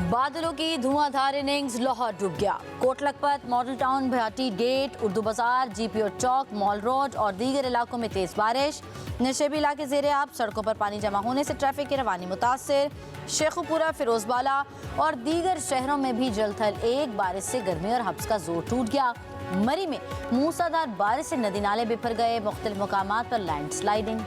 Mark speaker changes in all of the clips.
Speaker 1: बादलों की धुआंधार इनिंग्स, लाहौर डूब गया। Kot Lakhpat, model town, Bhati gate, Urdu Bazaar, GPO चौक, मॉल रोड और दीगर इलाकों में तेज बारिश। नशेबी इलाके ज़ेरे आब, सड़कों पर पानी जमा होने से ट्रैफिक की रवानी मुतासर। शेखुपुरा, फिरोजबाला और दीगर शहरों में भी जलथल एक बारिश से गर्मी और हब्स का जोर टूट गया। मरी में मूसलाधार बारिश से नदी नाले बिफर गए, मुख्तलिफ मुकामात पर लैंड स्लाइडिंग।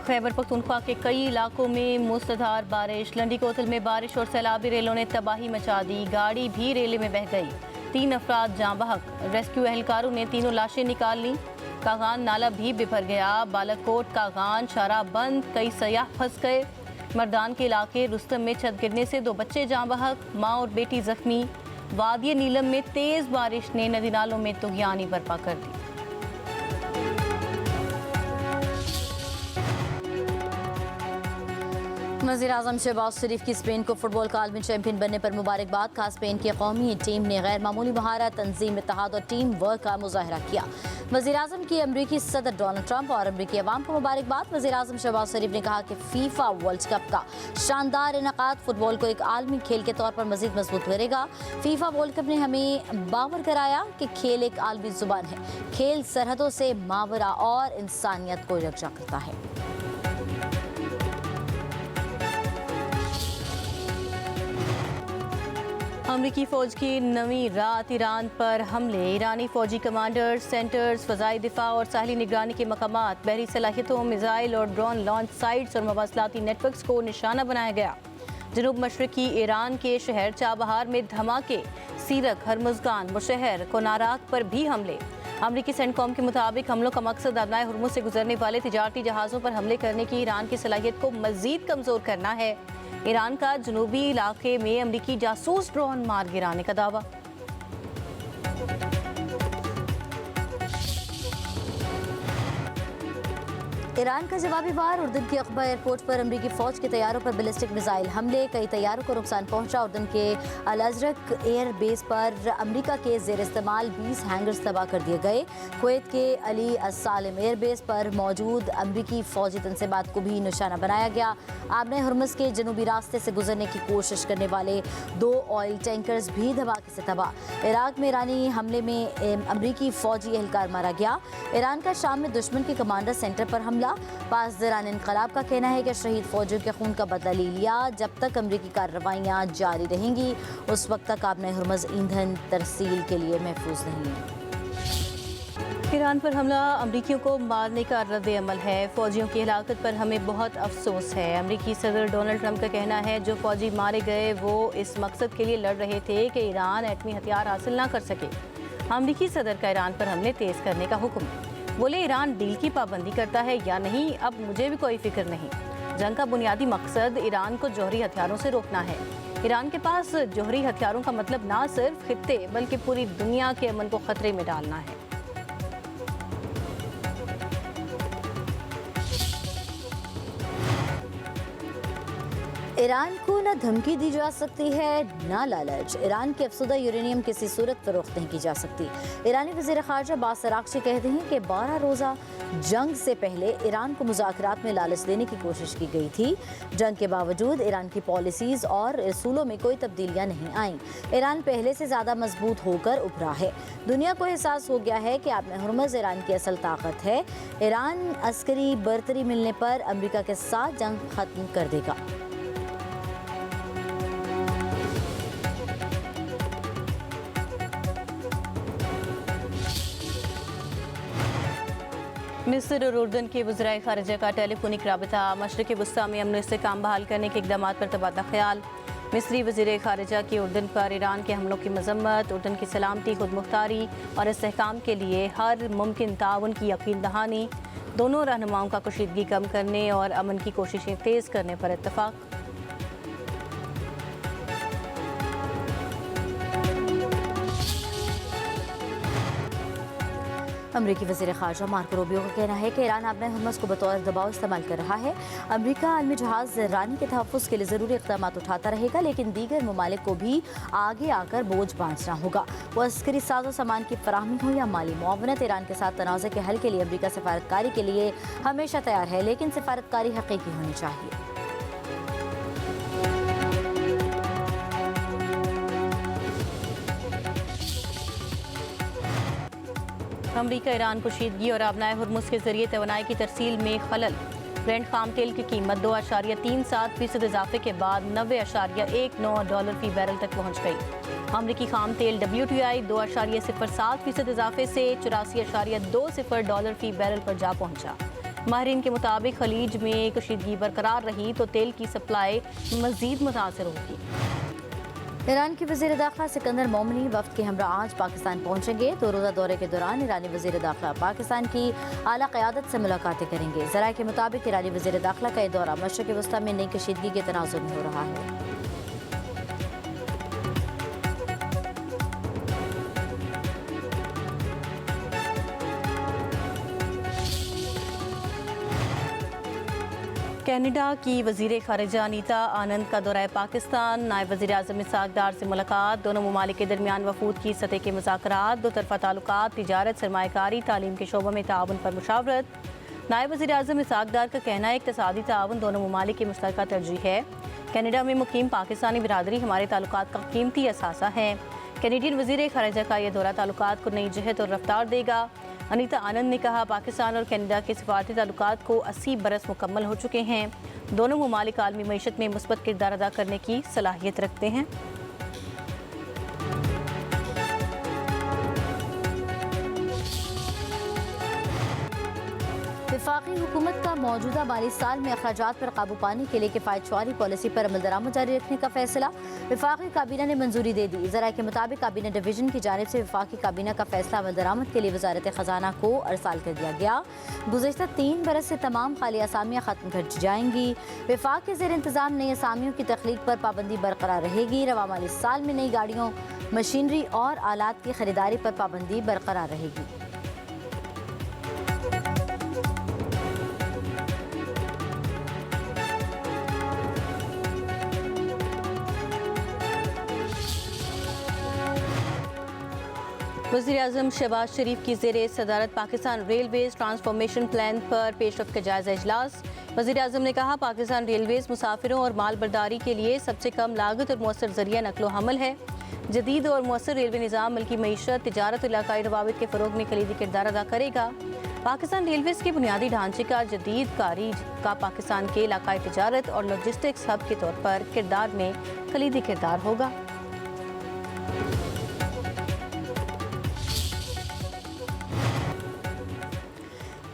Speaker 2: खैबर पख्तूनख्वा के कई इलाकों में मूसलाधार बारिश। लंडी कोतल में बारिश और सैलाबी रेलों ने तबाही मचा दी, गाड़ी भी रेले में बह गई। 3 अफराद जाँ बहक। रेस्क्यू एहलकारों ने 3 लाशें निकाल लीं। कागान नाला भी बिफर गया। बालाकोट कागान शारा बंद, कई सयाह फंस गए। मर्दान के इलाके रुस्तम में छत गिरने से 2 बच्चे जाँ बहक, माँ और बेटी जख्मी। वादिय नीलम में तेज बारिश ने नदी नालों में तुगयानी बर्पा कर दी।
Speaker 1: वज़ीर-ए-आज़म शहबाज शरीफ की स्पेन को फुटबॉल का आलमी चैंपियन बनने पर मुबारकबाद। खास स्पेन की कौमी टीम ने गैर मामूली महारत, तंजीम, इत्तेहाद और टीम वर्क का मुजाहरा किया। वज़ीर-ए-आज़म की अमरीकी सदर डोनाल्ड ट्रंप और अमरीकी अवाम को मुबारकबाद। वज़ीर-ए-आज़म शहबाज शरीफ ने कहा कि फीफा वर्ल्ड कप का शानदार इनेकाद फुटबॉल को एक आलमी खेल के तौर पर मजीद मजबूत करेगा। फीफा वर्ल्ड कप ने हमें बावर कराया कि खेल एक आलमी जुबान है। खेल सरहदों से मावरा और इंसानियत को यकजा करता है।
Speaker 2: अमरीकी फ़ौज की नवीं रात ईरान पर हमले। ईरानी फ़ौजी कमांडर, सेंटर्स, फ़ज़ाई दिफा और साहली निगरानी के मकामात, बहरी सलाहियतों, मिज़ाइल और ड्रोन लॉन्च साइट्स और मवासलाती नेटवर्क्स को निशाना बनाया गया। जनूब मशरक़ी ईरान के शहर चाबहार में धमाके। सीरक, हरमुज़गान, मुशहर, कोनाराक पर भी हमले। अमरीकी सेंटकॉम के मुताबिक हमलों का मकसद अदनाए हुर्मुज़ से गुजरने वाले तिजारती जहाज़ों पर हमले करने की ईरान की सलाहियत को मज़ीद कमज़ोर करना है। ईरान का जनूबी इलाके में अमरीकी जासूस ड्रोन मार गिराने का दावा।
Speaker 1: ईरान का जवाबी वार। उर्दन के अक़बा एयरपोर्ट पर अमरीकी फ़ौज के तैयारों पर बैलिस्टिक मिसाइल हमले। कई तैयारों को नुकसान पहुंचा। उर्दन के अल अज़रक एयर बेस पर अमरीका के ज़ेर इस्तेमाल 20 हैंगर्स तबाह कर दिए गए। कुवैत के अली अस्सालिम एयर बेस पर मौजूद अमरीकी फ़ौजी तनसीबात को भी निशाना बनाया गया। आबने हुर्मुज़ के जनूबी रास्ते से गुजरने की कोशिश करने वाले 2 ऑयल टैंकर्स भी धमाके से तबाह। इराक में ईरानी हमले में अमरीकी फ़ौजी एहलकार मारा गया। ईरान का शाम में दुश्मन के कमांडर सेंटर पर हमला। पासदरान इनकलाब का कहना है कि शहीद फौजियों के खून का बदला ले लिया। जब तक अमरीकी कार्रवाइयाँ जारी रहेंगी उस वक्त तक आबने हुर्मुज़ ईंधन तरसील के लिए महफूज नहीं है।
Speaker 2: ईरान पर हमला अमरीकियों को मारने का रद्द अमल है। फौजियों की हलाकत पर हमें बहुत अफसोस है। अमरीकी सदर डोनाल्ड ट्रंप का कहना है जो फौजी मारे गए वो इस मकसद के लिए लड़ रहे थे कि ईरान एटमी हथियार हासिल ना कर सके। अमरीकी सदर का ईरान पर हमले तेज करने का हुक्म। बोले ईरान डील की पाबंदी करता है या नहीं, अब मुझे भी कोई फिक्र नहीं। जंग का बुनियादी मकसद ईरान को जौहरी हथियारों से रोकना है। ईरान के पास जौहरी हथियारों का मतलब ना सिर्फ खित्ते बल्कि पूरी दुनिया के अमन को खतरे में डालना है।
Speaker 1: ईरान को न धमकी दी जा सकती है न लालच। ईरान के अफसुदा यूरेनियम किसी सूरत फरोख्त नहीं की जा सकती। ईरानी वज़ीर ख़ारजा अब्बास अराग़ची कहते हैं कि 12 रोज़ा जंग से पहले ईरान को मुज़ाकरात में लालच देने की कोशिश की गई थी। जंग के बावजूद ईरान की पॉलिसीज़ और रसूलों में कोई तब्दीलियाँ नहीं आईं। ईरान पहले से ज़्यादा मजबूत होकर उभरा है। दुनिया को एहसास हो गया है कि आबने हुर्मुज़ ईरान की असल ताकत है। ईरान अस्करी बरतरी मिलने पर अमरीका के साथ जंग ख़त्म कर देगा।
Speaker 2: मिस्र और उर्दन के वज़राए ख़ारिजा का टेलीफोनिक राबता। मशरिक़ वस्ता में अमन से काम बहाल करने के इक़दाम पर तबादला ख्याल। मिस्री वज़ीर ख़ारिजा की उर्दन पर ईरान के हमलों की मज़म्मत। उर्दन की सलामती, खुद मुख्तारी और इस्तेहकाम के लिए हर मुमकिन ताउन की यकीन दहानी। दोनों रहनुमाओं का कशीदगी कम करने और अमन की कोशिशें तेज़ करने पर इत्तफ़ाक़।
Speaker 1: अमरीकी वज़ीर ख़ारजा मार्को रूबियो का कहना है कि ईरान आबना हरमुज़ को बतौर दबाव इस्तेमाल कर रहा है। अमरीका आलमी जहाज़ रानी के तहफ़्फ़ुज़ के लिए ज़रूरी इक़दाम उठाता रहेगा, लेकिन दीगर ममालिक को भी आगे आकर बोझ बांटना होगा। वो अस्करी साजो सामान की फराहमी हो या माली मुआवनत, ईरान के साथ तनाज़े के हल के लिए अमरीका सफारतकारी के लिए हमेशा तैयार है, लेकिन सफारतकारी हकीकी होनी चाहिए।
Speaker 2: अमरीका ईरान कुशीदगी और आबनाए हुर्मुज़ के जरिए तवानाई की तरसील में खलल। ब्रेंट खाम तेल की कीमत 2.37% इजाफे के बाद $90.19 फी बैरल तक पहुँच गई। अमरीकी खाम तेल WTI 2.07% इजाफे से $84.20 फी बैरल पर जा पहुँचा। माहिरीन के मुताबिक खलीज में कशीदगी बरकरार रही तो तेल की सप्लाई मजीद मुतासर होगी।
Speaker 1: ईरान की वज़ीर दाखिला सिकंदर मोमिनी वफ्द के हमरा आज पाकिस्तान पहुंचेंगे। 2 रोज़ा दौरे के दौरान ईरानी वज़ीर दाखिला पाकिस्तान की आला क़यादत से मुलाकातें करेंगे। ज़राए के मुताबिक ईरानी वज़ीर दाखिला का ये दौरा मशरिक़ वस्ता में नई कशीदगी के तनाज़ुर में हो रहा है।
Speaker 2: कनाडा की वज़ीर ख़ारिजा अनीता आनंद का दौरा पाकिस्तान, नायब वज़ीर आज़म इसहाक़ डार से मुलाकात, दोनों ममालिक के दरमियान वफूद की सतह के मुज़ाकरात, दो तरफ़ा ताल्लुकात, तिजारत, सरमायाकारी, तालीम के शोबों में ताउन पर मुशावरत। नायब वज़ीर आज़म इसहाक़ डार का कहना है इक़्तिसादी ताउन दोनों ममालिक की मुश्तरका तरजीह है। कनाडा में मुकीम पाकिस्तानी बिरादरी हमारे ताल्लुकात का कीमती असासा है। कैनेडियन वज़ीर ख़ारिजा का यह दौरा ताल्लुकात को नई जहत और रफ्तार देगा। अनीता आनंद ने कहा पाकिस्तान और कनाडा के सिफारती ताल्लुकात को 80 बरस मुकम्मल हो चुके हैं। दोनों ममालिक आलमी मईशत में मुस्बत किरदार अदा करने की सलाहियत रखते हैं।
Speaker 1: वफाकी हुकूमत का मौजूदा माली साल में अखराजात पर काबू पाने के लिए किफ़ायत शुमारी पॉलिसी पर अमल दरामद जारी रखने का फैसला। वफाकी काबीना ने मंजूरी दे दी। ज़राए के मुताबिक काबीना डिवीजन की जानिब से वफाकी काबीना का फैसला अमल दरामद के लिए वजारत ख़जाना को अरसाल कर दिया गया। गुज़श्ता 3 बरस से तमाम खाली असामियाँ ख़त्म कर जाएंगी। वफाक के ज़ेर इंतज़ाम नई असामियों की तख्लीक पर पाबंदी बरकरार रहेगी। रवा माली साल में नई गाड़ियों, मशीनरी और आलात की खरीदारी पर पाबंदी बरकरार रहेगी।
Speaker 2: वज़ीर आज़म शहबाज शरीफ की ज़ेरे सदारत पाकिस्तान रेलवेज़ ट्रांसफॉर्मेशन प्लान पर पेशरफ्त का जायज़ा इजलास। वज़ीर आज़म ने कहा पाकिस्तान रेलवेज़ मुसाफिरों और माल बर्दारी के लिए सबसे कम लागत और मौसर ज़रिया नकलो हमल है। जदीद और मौसर रेलवे निज़ाम मुल्की मईशत, तिजारत और इलाकाई रवाबित के फ़रोग में कलीदी किरदार अदा करेगा। पाकिस्तान रेलवेज़ के बुनियादी ढांचे का जदीद कारी का पाकिस्तान के इलाकाई तिजारत और लॉजिस्टिक्स हब के तौर पर किरदार में कलीदी किरदार होगा।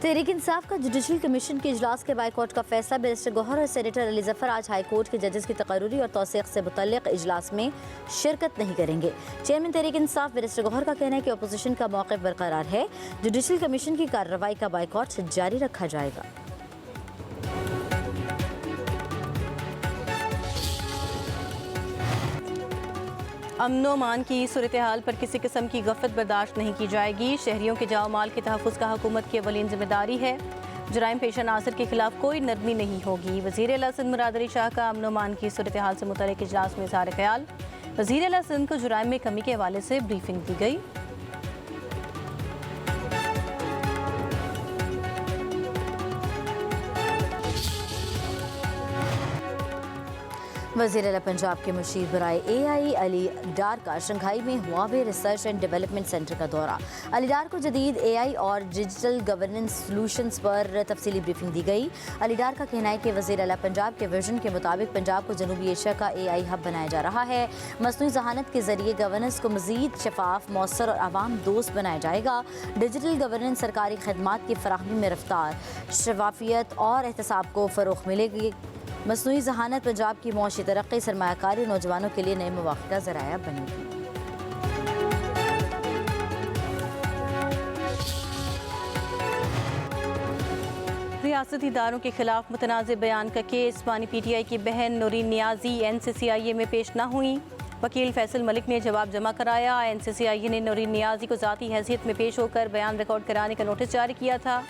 Speaker 1: तहरीक इंसाफ का जुडिशल कमीशन के इजलास के बाइकआउट का फैसला। बैरिस्टर गौहर और सेनेटर अली जफर आज हाई कोर्ट के जजेस की तकर्रुरी और तौसीक से मुतल्लिक इजलास में शिरकत नहीं करेंगे। चेयरमैन तहरीक इंसाफ बैरिस्टर गौहर का कहना है कि अपोजिशन का मौक़िफ़ बरकरार है। जुडिशल कमीशन की कार्रवाई का बाइकआउट जारी रखा जाएगा।
Speaker 2: अमनो मान की सूरत हाल पर किसी किस्म की गफलत बर्दाश्त नहीं की जाएगी। शहरियों के जाओ माल के तहफ़्फ़ुज़ का हुकूमत की अवलीन जिम्मेदारी है। जराइम पेशा नासिर के खिलाफ कोई नरमी नहीं होगी। वज़ीर आला सिंध मुराद अली शाह का अमनो मान की सूरत हाल से मुतल्लिक़ इजलास में इज़हार ख्याल। वज़ीर आला सिंध को जुराइम में कमी के हवाले से ब्रीफिंग दी गई।
Speaker 1: वज़ीर आला पंजाब के मुशीर बराए AI अली डार का शंघाई में Huawei research and development centre का दौरा। अली डार को जदीद AI और डिजिटल गवर्नेंस सॉल्यूशंस पर तफसीली ब्रीफिंग दी गई। अली डार का कहना है कि वज़ीर आला पंजाब के विजन के मुताबिक पंजाब को जनूबी एशिया का AI हब बनाया जा रहा है। मसनूई ज़हानत के जरिए गवर्नेंस को मज़ीद शफाफ, मौसर और आवाम दोस्त बनाया जाएगा। डिजिटल गवर्नेंस सरकारी खदमात की फराहमी में रफ्तार, शफाफियत और एहतसाब को फ़रोग़ मिलेगी। मसनूई ज़हानत पंजाब की मौशी तरक्की, सरमायाकारी, नौजवानों के लिए नए मौक़े का ज़राया बनेगी।
Speaker 2: रियासती इदारों के खिलाफ मुतनाज़ बयान का केस। बानी PTI की बहन नूरीन नियाजी NCCIA में पेश न हुई। वकील फैसल मलिक ने जवाब जमा कराया। NCCI ने नूरीन नियाजी को ज़ाती हैसियत में पेश होकर बयान रिकॉर्ड कराने का नोटिस जारी किया था।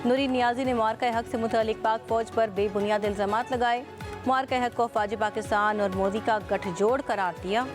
Speaker 2: नूरीन नियाजी ने मार्का हक से मुतालिक पाक फौज पर बेबुनियाद इल्ज़ामात लगाए। मार्का हक को फ़ौज पाकिस्तान और मोदी का गठजोड़ करार दिया।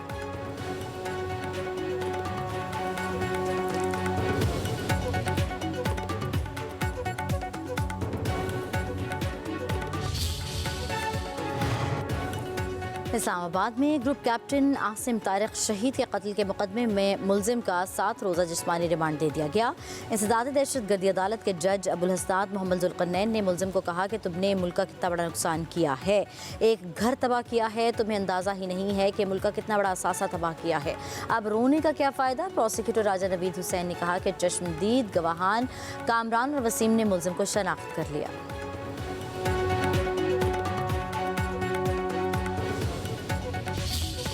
Speaker 1: इस्लामाबाद में ग्रुप कैप्टन आसिम तारिक शहीद के कत्ल के मुकदमे में मुलजिम का 7 रोज़ा जिस्मानी रिमांड दे दिया गया। इंसदाद दहशतगर्दी अदालत के जज अबुल हसनात मोहम्मद जुल्करनैन ने मुलजिम को कहा कि तुमने मुल्क का कितना बड़ा नुकसान किया है, एक घर तबाह किया है, तुम्हें अंदाज़ा ही नहीं है कि मुल्क का कितना बड़ा असासा तबाह किया है, अब रोने का क्या फ़ायदा। प्रोसिक्यूटर राजा नवीद हुसैन ने कहा कि चश्मदीद गवाहान कामरान और वसीम ने मुलजिम को शनाख्त कर लिया।